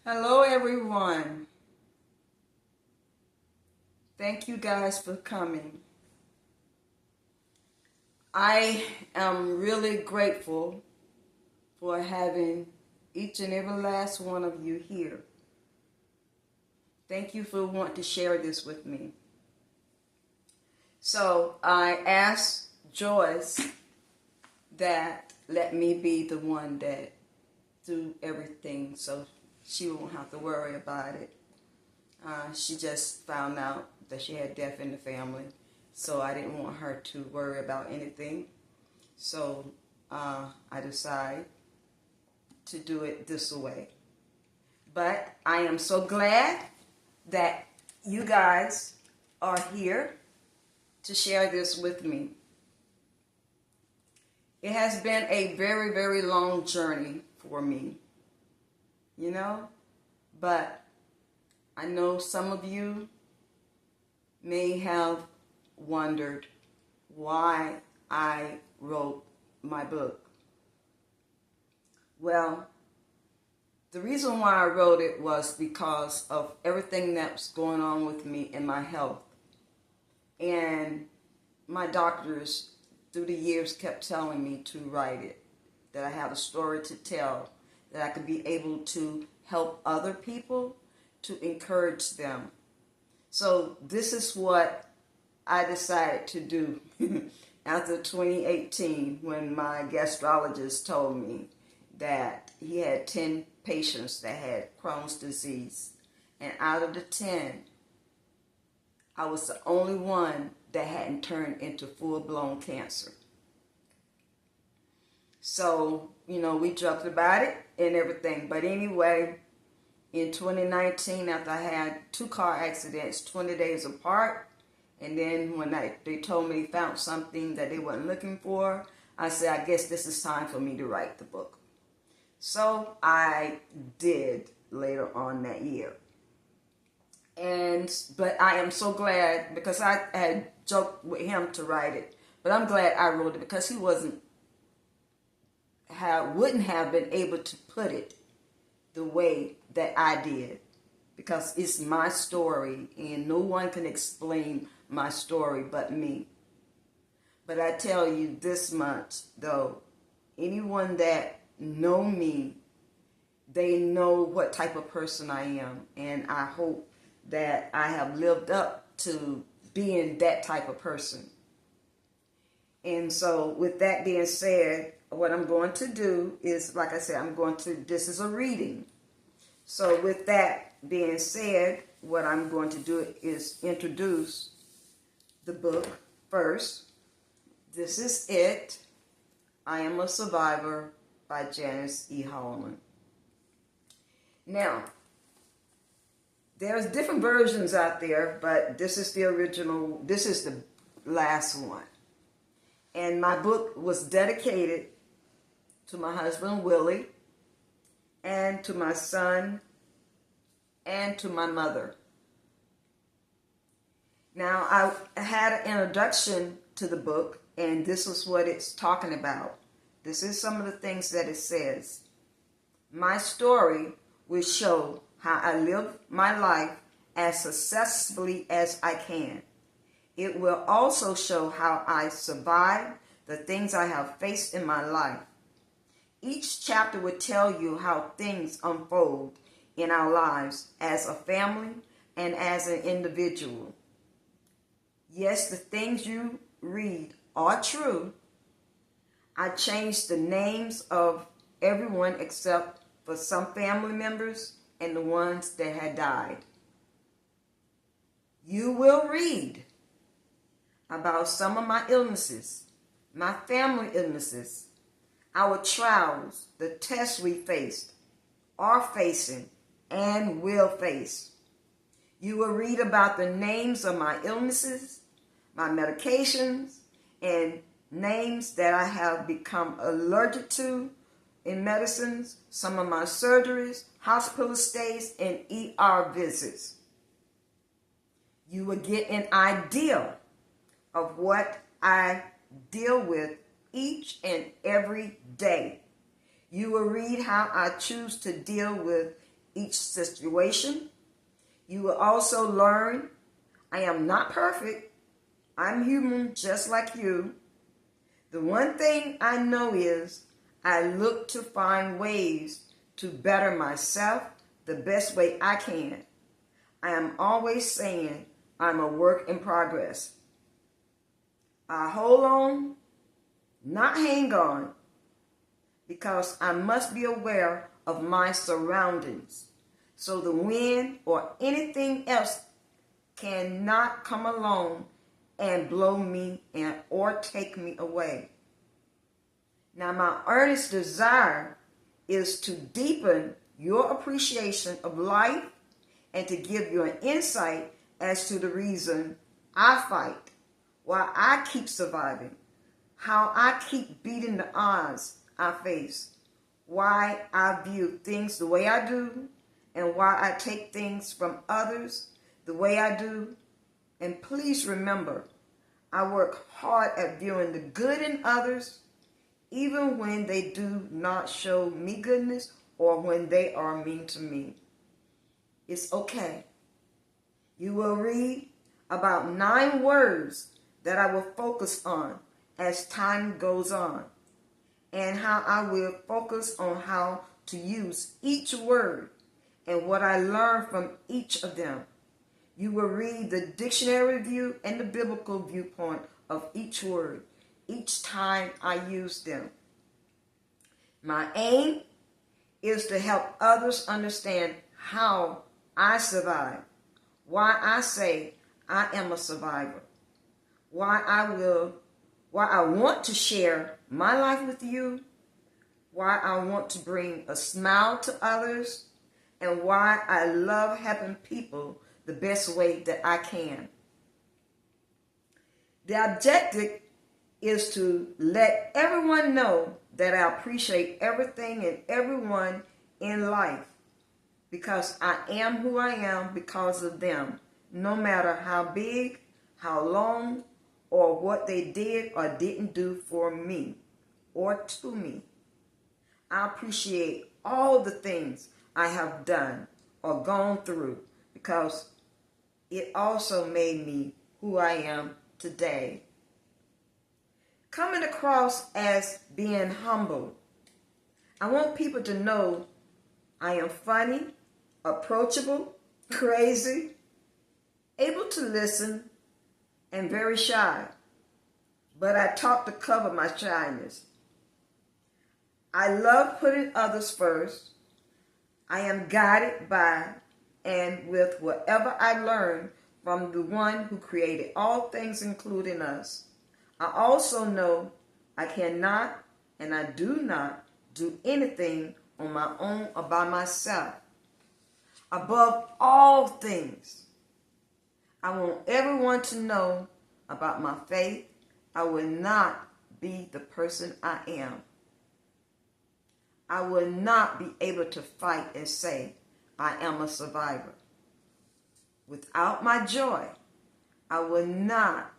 Hello, everyone. Thank you guys for coming. I am really grateful for having each and every last one of you here. Thank you for wanting to share this with me. So I asked Joyce that let me be the one that do everything so she won't have to worry about it. She just found out that she had death in the family, so I didn't want her to worry about anything. So I decided to do it this way. But I am so glad that you guys are here to share this with me. It has been a very, very long journey for me, but I know some of you may have wondered why I wrote my book. Well, the reason why I wrote it was because of everything that's going on with me in my health. And my doctors through the years kept telling me to write it, that I have a story to tell, that I could be able to help other people, to encourage them. So this is what I decided to do after 2018 when my gastrologist told me that he had 10 patients that had Crohn's disease. And out of the 10, I was the only one that hadn't turned into full-blown cancer. So, we joked about it and everything. But anyway, in 2019, after I had 2 car accidents 20 days apart, and then when they told me they found something that they weren't looking for, I said, I guess this is time for me to write the book. So I did later on that year. But I am so glad, because I had joked with him to write it, but I'm glad I wrote it because he wouldn't have been able to put it the way that I did, because it's my story and no one can explain my story but me. But I tell you this much though, anyone that know me, they know what type of person I am, and I hope that I have lived up to being that type of person. And so with that being said, what I'm going to do is, like I said, this is a reading. So with that being said, what I'm going to do is introduce the book first. This is it. I Am a Survivor by Janice E. Holliman. Now, there's different versions out there, but this is the original. This is the last one. And my book was dedicated to my husband, Willie, and to my son, and to my mother. Now, I had an introduction to the book, and this is what it's talking about. This is some of the things that it says. My story will show how I live my life as successfully as I can. It will also show how I survive the things I have faced in my life. Each chapter will tell you how things unfold in our lives as a family and as an individual. Yes, the things you read are true. I changed the names of everyone except for some family members and the ones that had died. You will read about some of my illnesses, my family illnesses, our trials, the tests we faced, are facing, and will face. You will read about the names of my illnesses, my medications, and names that I have become allergic to in medicines, some of my surgeries, hospital stays, and ER visits. You will get an idea of what I deal with each and every day. You will read how I choose to deal with each situation. You will also learn I am not perfect. I'm human just like you. The one thing I know is I look to find ways to better myself the best way I can. I am always saying I'm a work in progress. I hold on, not hang on, because I must be aware of my surroundings, so the wind or anything else cannot come along and blow me or take me away. Now, my earnest desire is to deepen your appreciation of life and to give you an insight as to the reason I fight, why I keep surviving, how I keep beating the odds I face, why I view things the way I do, and why I take things from others the way I do. And please remember, I work hard at viewing the good in others, even when they do not show me goodness or when they are mean to me. It's okay. You will read about 9 words that I will focus on as time goes on, and how I will focus on how to use each word and what I learned from each of them. You will read the dictionary view and the biblical viewpoint of each word each time I use them. My aim is to help others understand how I survive, why I say I am a survivor, why I want to share my life with you, why I want to bring a smile to others, and why I love helping people the best way that I can. The objective is to let everyone know that I appreciate everything and everyone in life, because I am who I am because of them, no matter how big, how long, or what they did or didn't do for me or to me. I appreciate all the things I have done or gone through, because it also made me who I am today. Coming across as being humble, I want people to know I am funny, approachable, crazy, able to listen, and very shy. But I talk to cover my shyness. I love putting others first. I am guided by and with whatever I learn from the one who created all things, including us. I also know I cannot and I do not do anything on my own or by myself. Above all things, I want everyone to know about my faith. I will not be the person I am. I will not be able to fight and say I am a survivor. Without my joy, I will not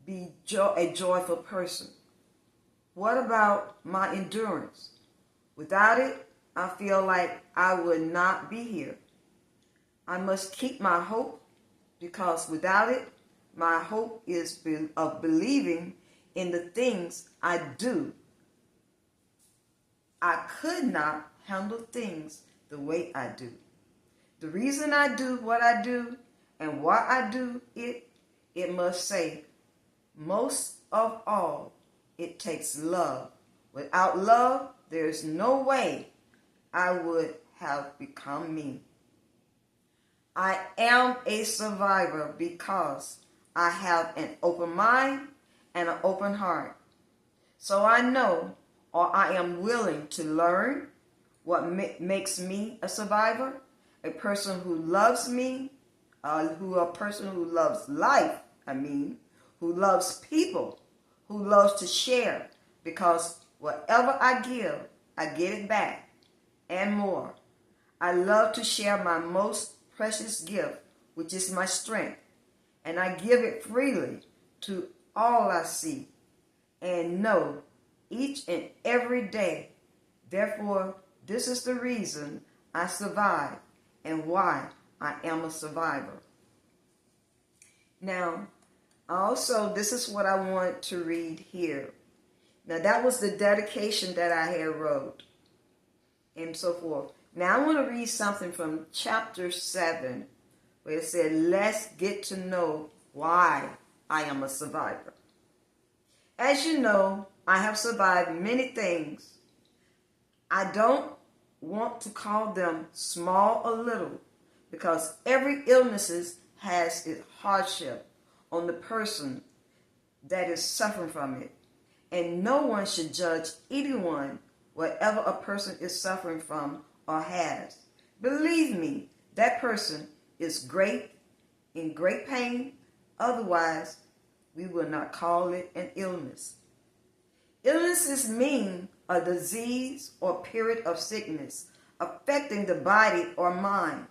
be a joyful person. What about my endurance? Without it, I feel like I would not be here. I must keep my hope, because without it, my hope is of believing in the things I do. I could not handle things the way I do. The reason I do what I do and why I do it, it must say, most of all, it takes love. Without love, there is no way I would have become me. I am a survivor because I have an open mind and an open heart. So I know, or I am willing to learn what makes me a survivor, a person who loves me, a person who loves life, who loves people, who loves to share, because whatever I give, I get it back and more. I love to share my most precious gift, which is my strength, and I give it freely to all I see and know each and every day. Therefore, this is the reason I survived and why I am a survivor. Now, also, this is what I want to read here. Now, that was the dedication that I had wrote and so forth. Now, I want to read something from chapter 7, where it said, let's get to know why I am a survivor. As you know, I have survived many things. I don't want to call them small or little, because every illness has its hardship on the person that is suffering from it. And no one should judge anyone, whatever a person is suffering from or has. Believe me, that person is in great pain. Otherwise, we will not call it an illness. Illnesses mean a disease or period of sickness affecting the body or mind.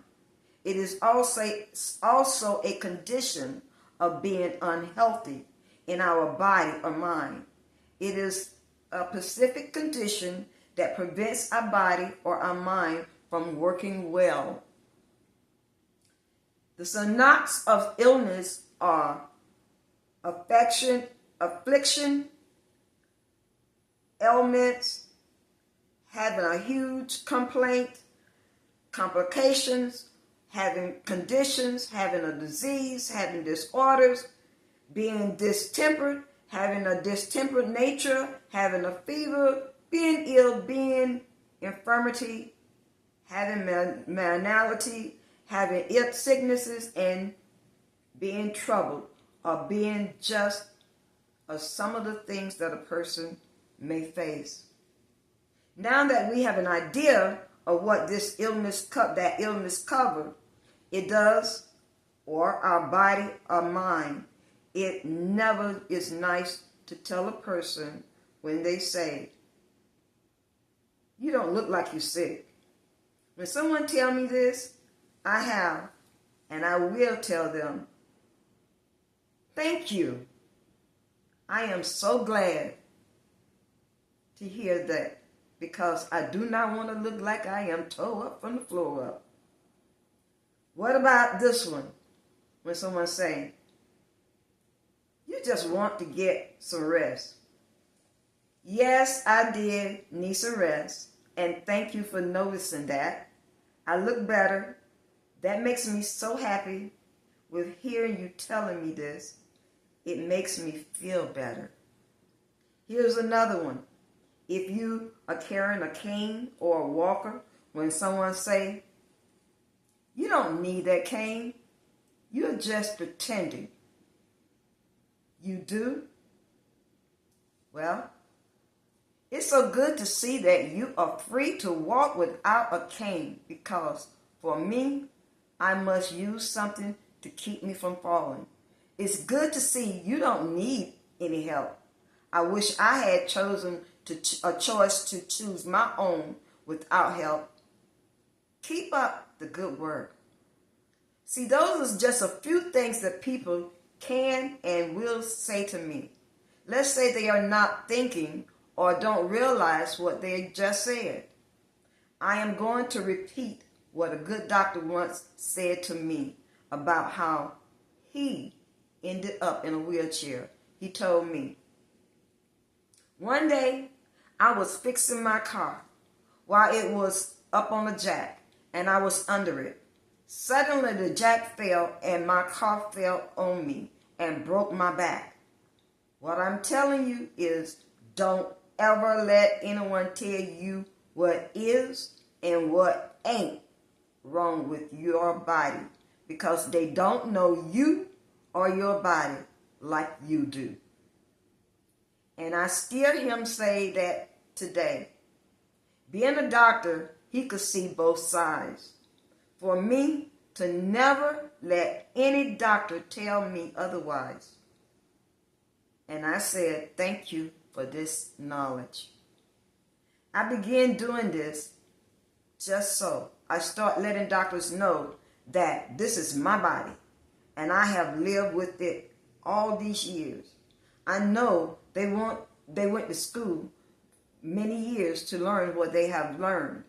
It is also a condition of being unhealthy in our body or mind. It is a specific condition that prevents our body or our mind from working well. The synonyms of illness are affliction, ailments, having a huge complaint, complications, having conditions, having a disease, having disorders, being distempered, having a distempered nature, having a fever, being ill, being infirmity, having malady, having ill sicknesses, and being troubled, or being just some of the things that a person may face. Now that we have an idea of what this illness covered, it does, or our body or mind, it never is nice to tell a person when they say, you don't look like you're sick. When someone tell me this, I have, and I will tell them, thank you. I am so glad to hear that, because I do not want to look like I am tore up from the floor up. What about this one? When someone's saying, you just want to get some rest. Yes, I did need some rest, and thank you for noticing that. I look better. That makes me so happy with hearing you telling me this. It makes me feel better. Here's another one. If you are carrying a cane or a walker, when someone say, you don't need that cane, you're just pretending. You do? Well, it's so good to see that you are free to walk without a cane, because for me, I must use something to keep me from falling. It's good to see you don't need any help. I wish I had chosen a choice to choose my own without help. Keep up the good work. See, those are just a few things that people can and will say to me. Let's say they are not thinking or don't realize what they just said. I am going to repeat what a good doctor once said to me about how he ended up in a wheelchair. He told me, one day I was fixing my car while it was up on the jack and I was under it. Suddenly the jack fell and my car fell on me and broke my back. What I'm telling you is, don't ever let anyone tell you what is and what ain't wrong with your body, because they don't know you or your body like you do. And I still hear him say that today. Being a doctor, he could see both sides. For me to never let any doctor tell me otherwise. And I said, thank you for this knowledge. I began doing this just so I start letting doctors know that this is my body and I have lived with it all these years. I know they went to school many years to learn what they have learned.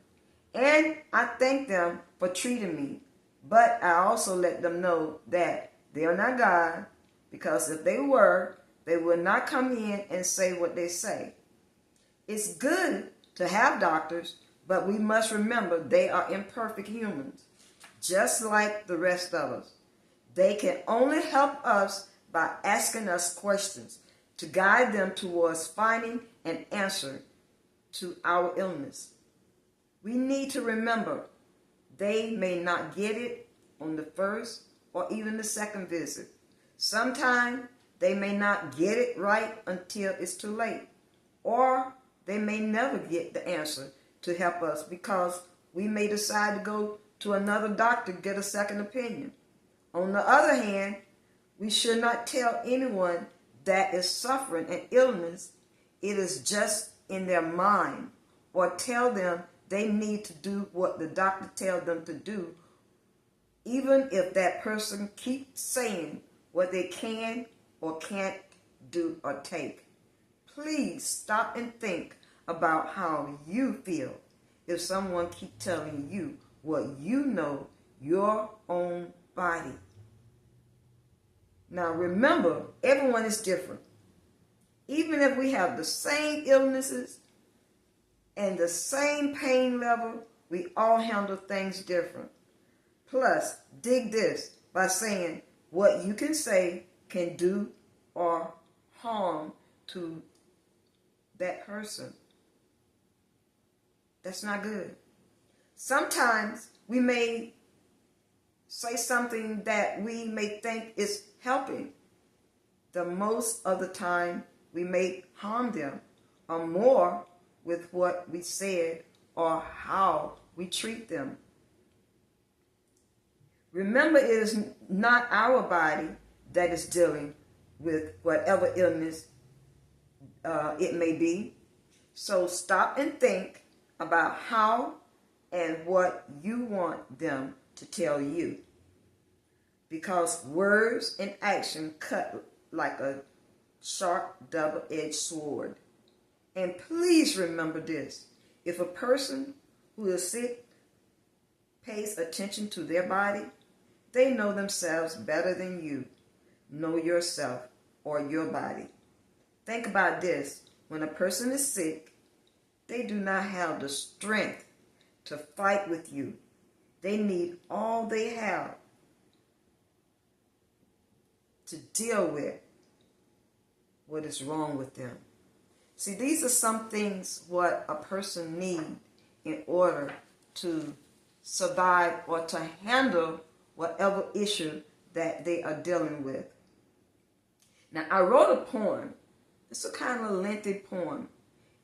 And I thank them for treating me. But I also let them know that they are not God, because if they were, they would not come in and say what they say. It's good to have doctors, but we must remember they are imperfect humans, just like the rest of us. They can only help us by asking us questions to guide them towards finding an answer to our illness. We need to remember they may not get it on the first or even the second visit. Sometimes they may not get it right until it's too late, or they may never get the answer to help us because we may decide to go to another doctor to get a second opinion. On the other hand, we should not tell anyone that is suffering an illness it is just in their mind, or tell them they need to do what the doctor tells them to do, even if that person keeps saying what they can or can't do or take. Please stop and think about how you feel if someone keeps telling you what you know your own body. Now remember, everyone is different. Even if we have the same illnesses and the same pain level, we all handle things different. Plus, dig this by saying what you can say can do or harm to that person. That's not good. Sometimes we may say something that we may think is helping. The most of the time, we may harm them or more with what we said or how we treat them. Remember, it is not our body that is dealing with whatever illness it may be. So stop and think about how and what you want them to tell you. Because words and action cut like a sharp double-edged sword. And please remember this. If a person who is sick pays attention to their body, they know themselves better than you know yourself or your body. Think about this. When a person is sick, they do not have the strength to fight with you. They need all they have to deal with what is wrong with them. See, these are some things what a person needs in order to survive or to handle whatever issue that they are dealing with. Now, I wrote a poem. It's a kind of lengthy poem,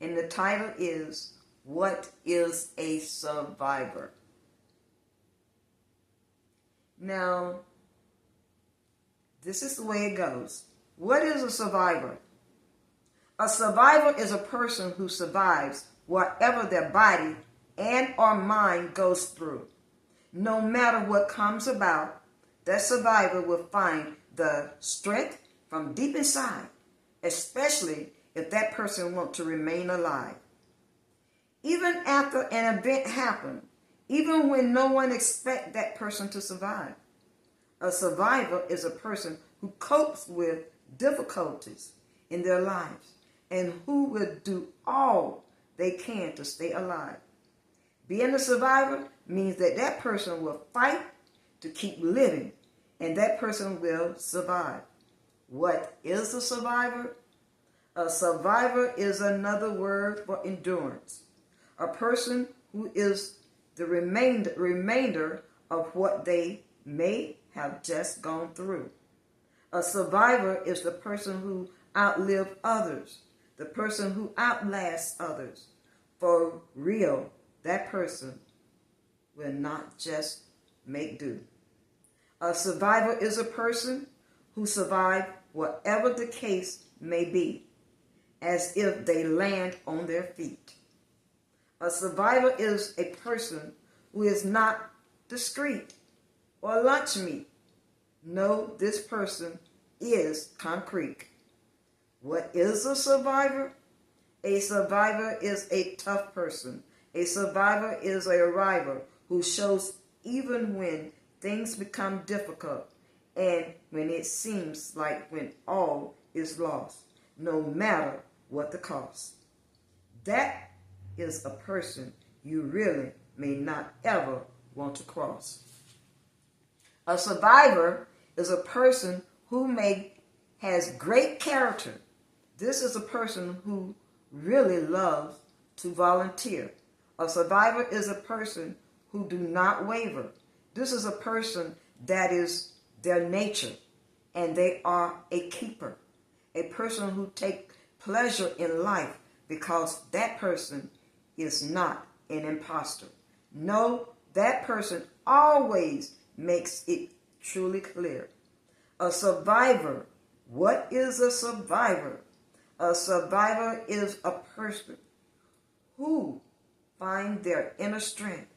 and the title is, What is a Survivor? Now, this is the way it goes. What is a survivor? A survivor is a person who survives whatever their body and or mind goes through. No matter what comes about, that survivor will find the strength from deep inside, especially if that person wants to remain alive. Even after an event happens, even when no one expects that person to survive, a survivor is a person who copes with difficulties in their lives and who will do all they can to stay alive. Being a survivor means that that person will fight to keep living, and that person will survive. What is a survivor? A survivor is another word for endurance. A person who is the remainder of what they may have just gone through. A survivor is the person who outlived others, the person who outlasts others. For real, that person will not just make do. A survivor is a person who survived whatever the case may be, as if they land on their feet. A survivor is a person who is not discreet or lunch meat. No, this person is concrete. What is a survivor? A survivor is a tough person, A survivor is a arriver who shows even when things become difficult and when it seems like when all is lost, no matter what the cost. That is a person you really may not ever want to cross. A survivor is a person who has great character. This is a person who really loves to volunteer. A survivor is a person who do not waver. This is a person that is their nature, and they are a keeper. A person who takes pleasure in life because that person is not an imposter. No, that person always makes it truly clear. A survivor. What is a survivor? A survivor is a person who finds their inner strength,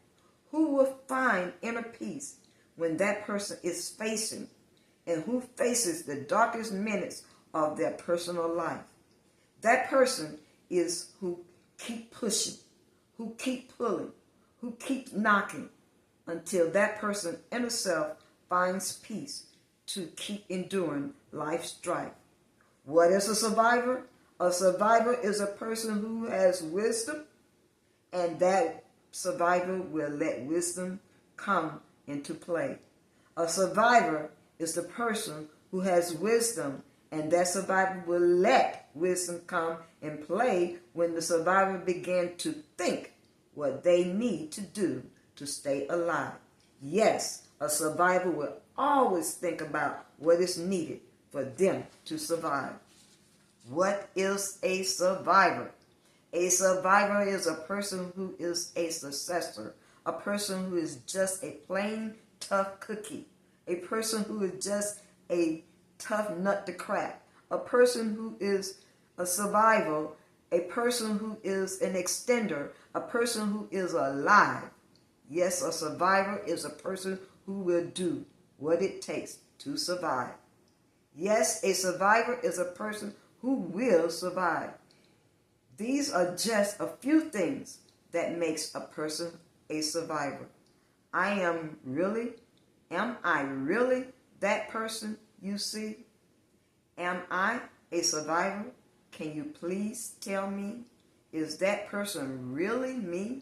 who will find inner peace when that person is facing, and who faces the darkest minutes of their personal life. That person is who keep pushing, who keep pulling, who keeps knocking until that person inner self finds peace to keep enduring life's strife. What is a survivor? A survivor is a person who has wisdom, and that survivor will let wisdom come into play. A survivor is the person who has wisdom, and that survivor will let wisdom come and play when the survivor began to think what they need to do to stay alive. Yes, a survivor will always think about what is needed for them to survive. What is a survivor? A survivor is a person who is a successor, a person who is just a plain tough cookie, a person who is just a tough nut to crack, a person who is a survivor, a person who is an extender, a person who is alive. Yes, a survivor is a person who will do what it takes to survive. Yes, a survivor is a person who will survive. These are just a few things that makes a person a survivor. Am I really that person you see? Am I a survivor? Can you please tell me? Is that person really me?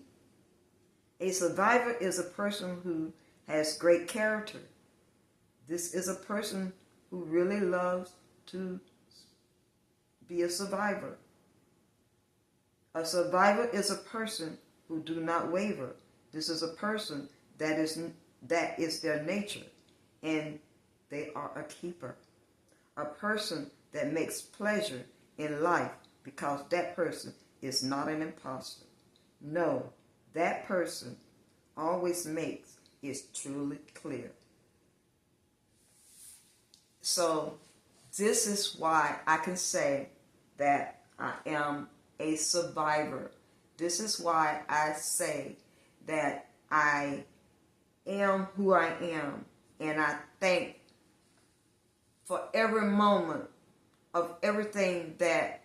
A survivor is a person who has great character. This is a person who really loves to be a survivor. A survivor is a person who do not waver. This is a person that is their nature, and they are a keeper. A person that makes pleasure in life because that person is not an imposter. No, that person always makes it truly clear. So this is why I can say that I am a survivor. This is why I say that I am who I am, and I thank for every moment of everything that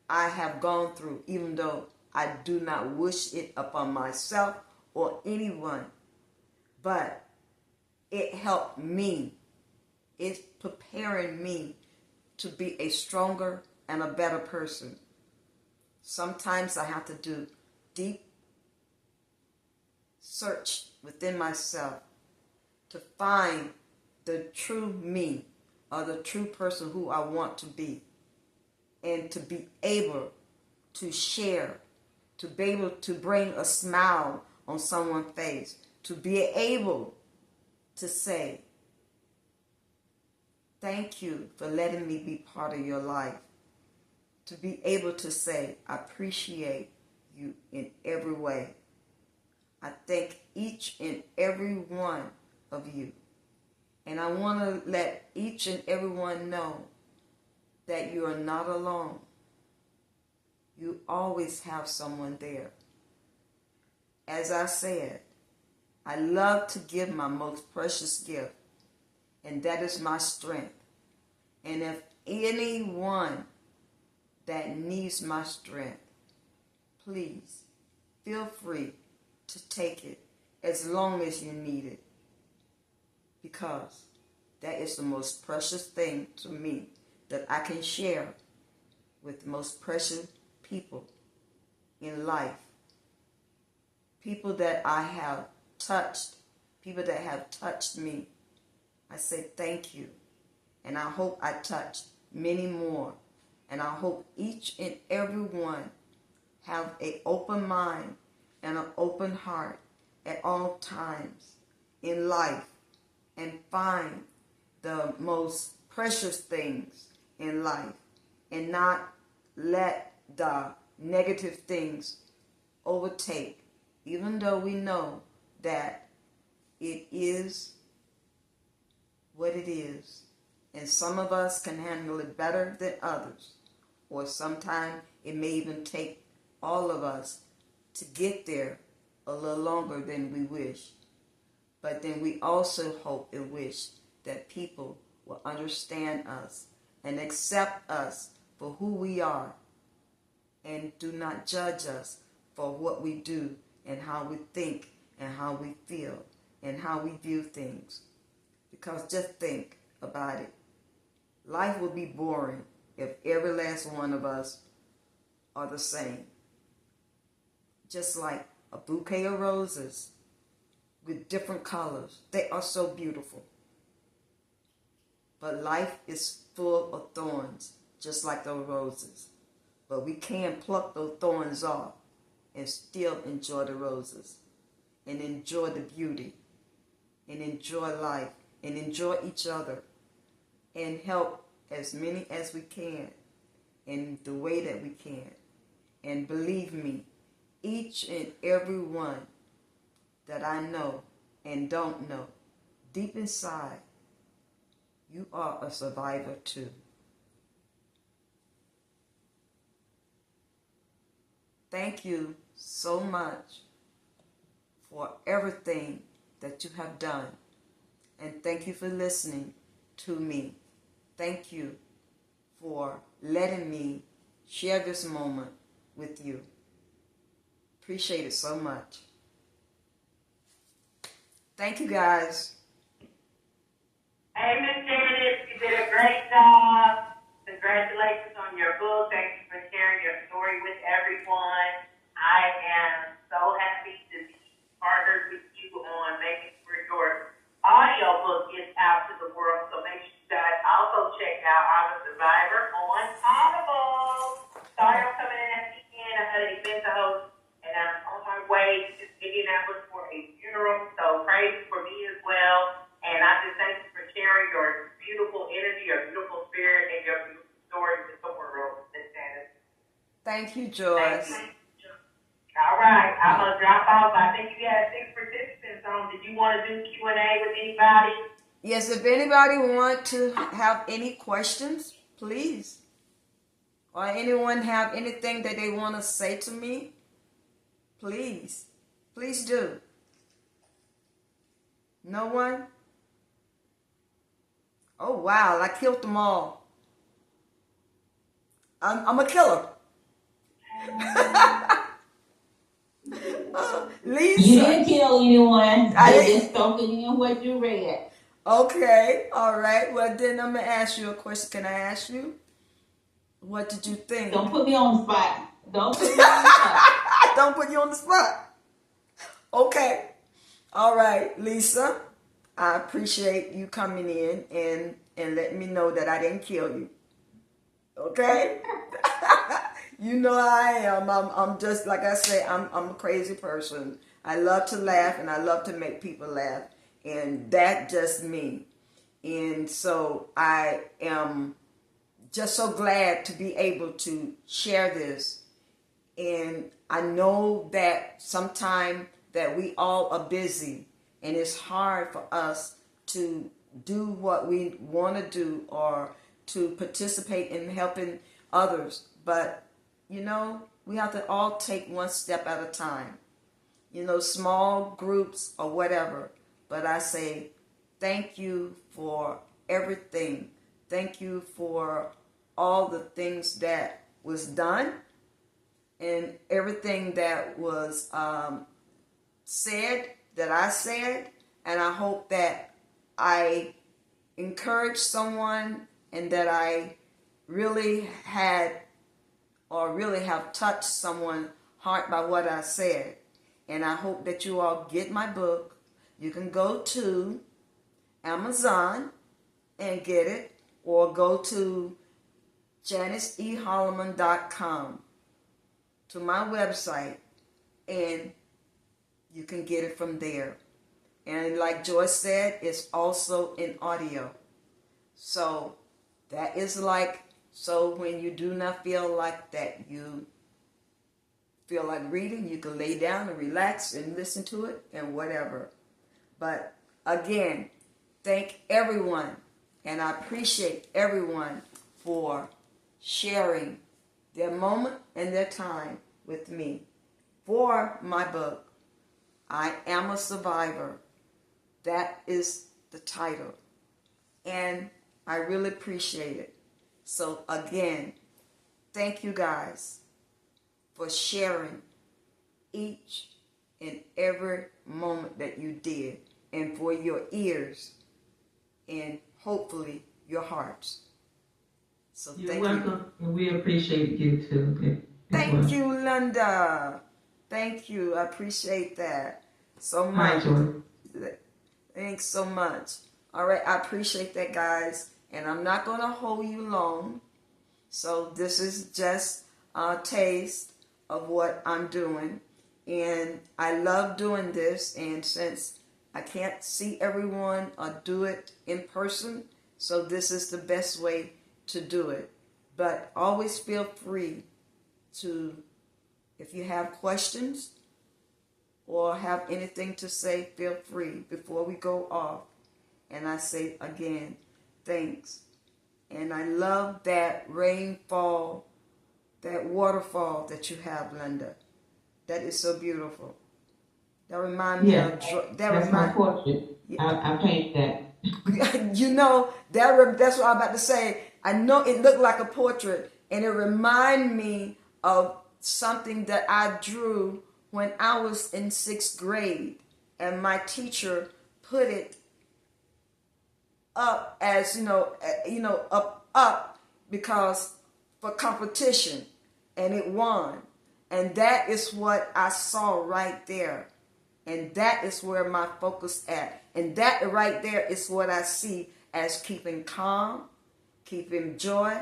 I have gone through, even though I do not wish it upon myself or anyone. But it helped me. It's preparing me to be a stronger and a better person. Sometimes I have to do deep search within myself to find the true me, or the true person who I want to be, and to be able to share, to be able to bring a smile on someone's face, to be able to say, thank you for letting me be part of your life, to be able to say, I appreciate you in every way. I thank each and every one of you. And I want to let each and everyone know that you are not alone. You always have someone there. As I said, I love to give my most precious gift, and that is my strength. And if anyone that needs my strength, please feel free to take it as long as you need it, because that is the most precious thing to me that I can share with the most precious people in life. People that I have touched, people that have touched me. I say thank you. And I hope I touch many more. And I hope each and every one have an open mind and an open heart at all times in life and find the most precious things in life and not let the negative things overtake, even though we know that it is what it is. And some of us can handle it better than others. Or sometimes it may even take all of us to get there a little longer than we wish. But then we also hope and wish that people will understand us and accept us for who we are and do not judge us for what we do and how we think and how we feel and how we view things. Because just think about it. Life will be boring if every last one of us are the same. Just like a bouquet of roses with different colors. They are so beautiful. But life is full of thorns, just like those roses. But we can pluck those thorns off and still enjoy the roses and enjoy the beauty and enjoy life and enjoy each other and help as many as we can in the way that we can. And believe me, each and every one that I know and don't know, deep inside, you are a survivor too. Thank you so much for everything that you have done. And thank you for listening to me. Thank you for letting me share this moment with you. Appreciate it so much. Thank you, guys. Hey, Miss Janice, you did a great job. Congratulations on your book. Thank you for sharing your story with everyone. I am so happy to be partnered with you on making sure your audio book gets out to the world. So make sure you guys also check out I'm a Survivor on Audible. Sorry I'm coming in at the end. I had an event to host, and I'm on my way to Indianapolis for a funeral. So pray for me as well. And I just thank you for sharing your beautiful energy, your beautiful spirit, and your beautiful story with the world, Miss Janice. Thank you, Joyce. Thank you. All right, I'm going to drop off. I think you had 6 participants on. Did you want to do Q&A with anybody? Yes, if anybody want to have any questions, please. Or anyone have anything that they want to say to me, please. Please do. No one? Oh, wow, I killed them all. I'm a killer. Lisa. You didn't kill anyone. I just spoken in what you read. Okay, all right. Well, then I'm going to ask you a question. Can I ask you? What did you think? Don't put me on the spot. Don't put me on the spot. Don't put you on the spot. Okay. All right, Lisa. I appreciate you coming in and letting me know that I didn't kill you. Okay? You know I am. I'm just, like I say, I'm a crazy person. I love to laugh and I love to make people laugh. And that's just me. And so I am just so glad to be able to share this. And I know that sometimes that we all are busy and it's hard for us to do what we want to do or to participate in helping others. But, you know, we have to all take one step at a time. You know, small groups or whatever. But I say thank you for everything. Thank you for all the things that was done. and everything that was said, that I said, and I hope that I encouraged someone and that I really had or really have touched someone's heart by what I said. And I hope that you all get my book. You can go to Amazon and get it, or go to JaniceEHolliman.com, to my website, and you can get it from there. And like Joyce said, it's also in audio. So that is like, so when you do not feel like that, you feel like reading, you can lay down and relax and listen to it and whatever. But again, thank everyone, and I appreciate everyone for sharing their moment and their time with me for my book, I Am a Survivor. That is the title, and I really appreciate it. So again, thank you guys for sharing each and every moment that you did, and for your ears and hopefully your hearts. So You're welcome, and we appreciate you too. Thank you, Linda. Thank you. I appreciate that so much. Hi, Joy. Thanks so much. All right, I appreciate that, guys. And I'm not going to hold you long. So this is just a taste of what I'm doing. And I love doing this. And since I can't see everyone or do it in person, so this is the best way to do it. But always feel free to, if you have questions or have anything to say, feel free before we go off. And I say again, thanks. And I love that rainfall, that waterfall that you have, Linda. That is so beautiful. That reminds me of... That's my portrait. I paint that. You know, that's what I'm about to say. I know it looked like a portrait, and it reminded me of something that I drew when I was in 6th grade, and my teacher put it up as up because for competition, and it won. And that is what I saw right there. And that is where my focus at. And that right there is what I see as keeping calm, keeping joy,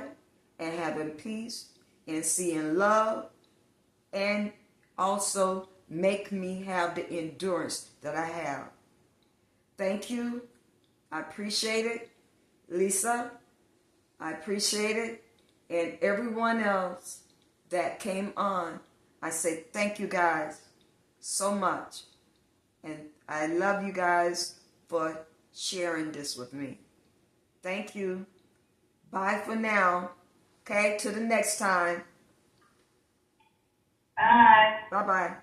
and having peace, and seeing love, and also make me have the endurance that I have. Thank you. I appreciate it. Lisa, I appreciate it. And everyone else that came on, I say thank you guys so much. And I love you guys for sharing this with me. Thank you. Bye for now. Okay, till the next time. Bye. Bye-bye.